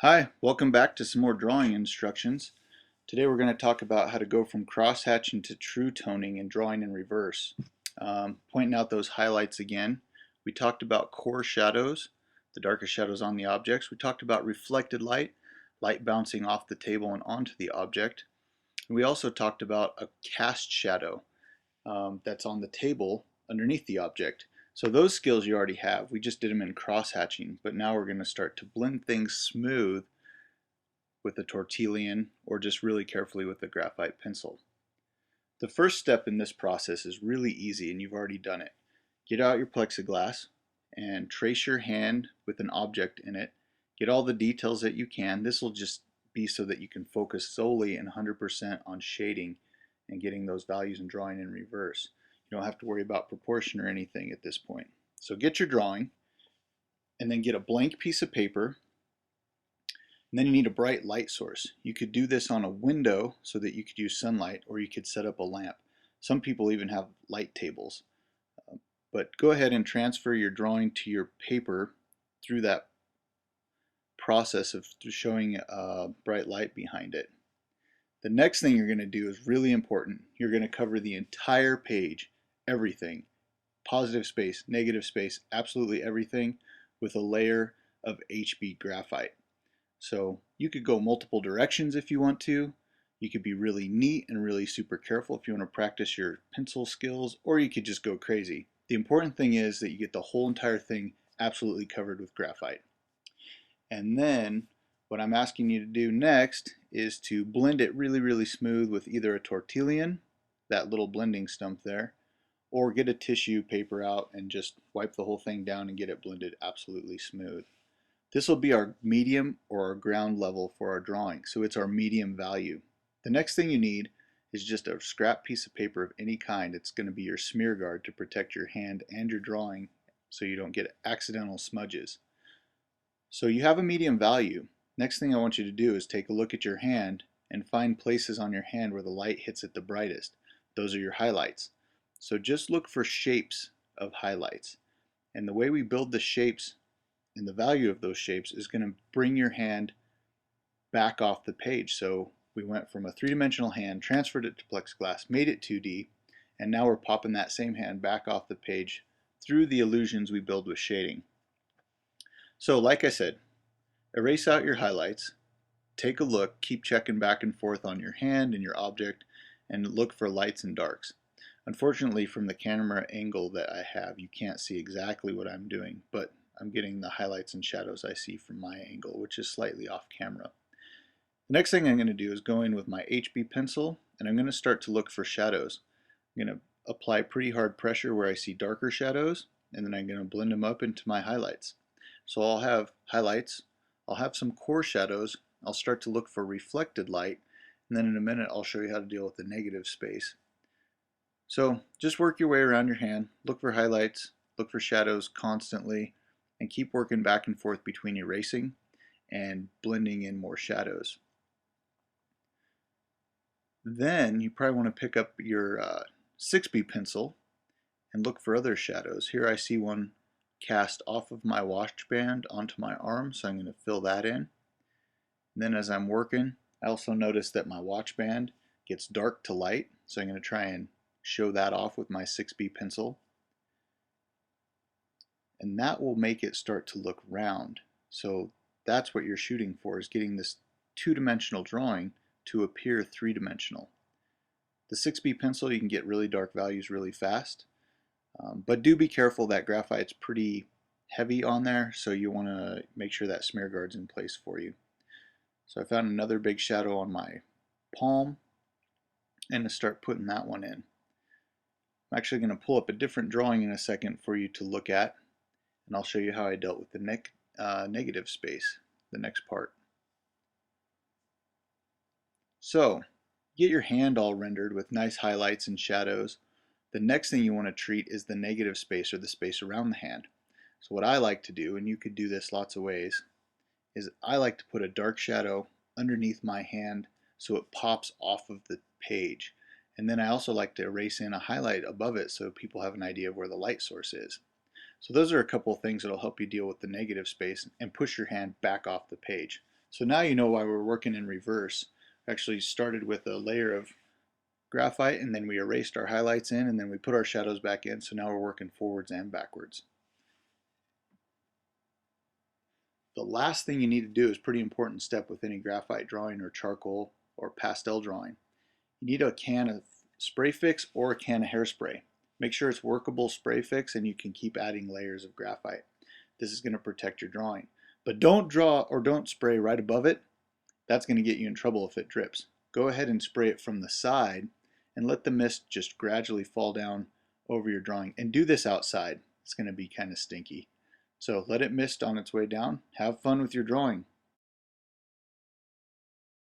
Hi, welcome back to some more drawing instructions. Today we're going to talk about how to go from crosshatching to true toning and drawing in reverse. Pointing out those highlights again. We talked about core shadows, the darkest shadows on the objects. We talked about reflected light, light bouncing off the table and onto the object. And we also talked about a cast shadow that's on the table underneath the object. So those skills you already have. We just did them in crosshatching, but now we're going to start to blend things smooth with a tortillon or just really carefully with a graphite pencil. The first step in this process is really easy and you've already done it. Get out your plexiglass and trace your hand with an object in it. Get all the details that you can. This will just be so that you can focus solely and 100% on shading and getting those values and drawing in reverse. You don't have to worry about proportion or anything at this point. So get your drawing and then get a blank piece of paper. And then you need a bright light source. You could do this on a window so that you could use sunlight, or you could set up a lamp. Some people even have light tables. But go ahead and transfer your drawing to your paper through that process of showing a bright light behind it. The next thing you're going to do is really important. You're going to cover the entire page, everything, positive space, negative space, absolutely everything, with a layer of HB graphite. So you could go multiple directions if you want to. You could be really neat and really super careful if you want to practice your pencil skills, or you could just go crazy. The important thing is that you get the whole entire thing absolutely covered with graphite. And then what I'm asking you to do next is to blend it really, really smooth with either a tortillon, that little blending stump there, or get a tissue paper out and just wipe the whole thing down and get it blended absolutely smooth. This will be our medium or our ground level for our drawing, so it's our medium value. The next thing you need is just a scrap piece of paper of any kind. It's going to be your smear guard to protect your hand and your drawing so you don't get accidental smudges. So you have a medium value. Next thing I want you to do is take a look at your hand and find places on your hand where the light hits it the brightest. Those are your highlights. So just look for shapes of highlights. And the way we build the shapes and the value of those shapes is going to bring your hand back off the page. So we went from a three-dimensional hand, transferred it to plexiglass, made it 2D, and now we're popping that same hand back off the page through the illusions we build with shading. So like I said, erase out your highlights, take a look, keep checking back and forth on your hand and your object, and look for lights and darks. Unfortunately, from the camera angle that I have, you can't see exactly what I'm doing, but I'm getting the highlights and shadows I see from my angle, which is slightly off camera. The next thing I'm going to do is go in with my HB pencil, and I'm going to start to look for shadows. I'm going to apply pretty hard pressure where I see darker shadows, and then I'm going to blend them up into my highlights. So I'll have highlights, I'll have some core shadows, I'll start to look for reflected light, and then in a minute I'll show you how to deal with the negative space. So just work your way around your hand, look for highlights, look for shadows constantly, and keep working back and forth between erasing and blending in more shadows. Then you probably want to pick up your 6B pencil and look for other shadows. Here I see one cast off of my watch band onto my arm, so I'm going to fill that in. And then as I'm working, I also notice that my watch band gets dark to light, so I'm going to try and show that off with my 6B pencil. And that will make it start to look round. So that's what you're shooting for, is getting this two-dimensional drawing to appear three-dimensional. The 6B pencil, you can get really dark values really fast, but do be careful that graphite's pretty heavy on there, so you want to make sure that smear guard's in place for you. So I found another big shadow on my palm, and to start putting that one in. I'm actually going to pull up a different drawing in a second for you to look at, and I'll show you how I dealt with the negative space, the next part. So, get your hand all rendered with nice highlights and shadows. The next thing you want to treat is the negative space, or the space around the hand. So what I like to do, and you could do this lots of ways, is I like to put a dark shadow underneath my hand so it pops off of the page. And then I also like to erase in a highlight above it so people have an idea of where the light source is. So those are a couple of things that will help you deal with the negative space and push your hand back off the page. So now you know why we're working in reverse. We actually started with a layer of graphite and then we erased our highlights in and then we put our shadows back in, so now we're working forwards and backwards. The last thing you need to do is a pretty important step with any graphite drawing or charcoal or pastel drawing. You need a can of spray fix or a can of hairspray. Make sure it's workable spray fix and you can keep adding layers of graphite. This is going to protect your drawing. But don't draw or don't spray right above it. That's going to get you in trouble if it drips. Go ahead and spray it from the side and let the mist just gradually fall down over your drawing. And do this outside. It's going to be kind of stinky. So let it mist on its way down. Have fun with your drawing.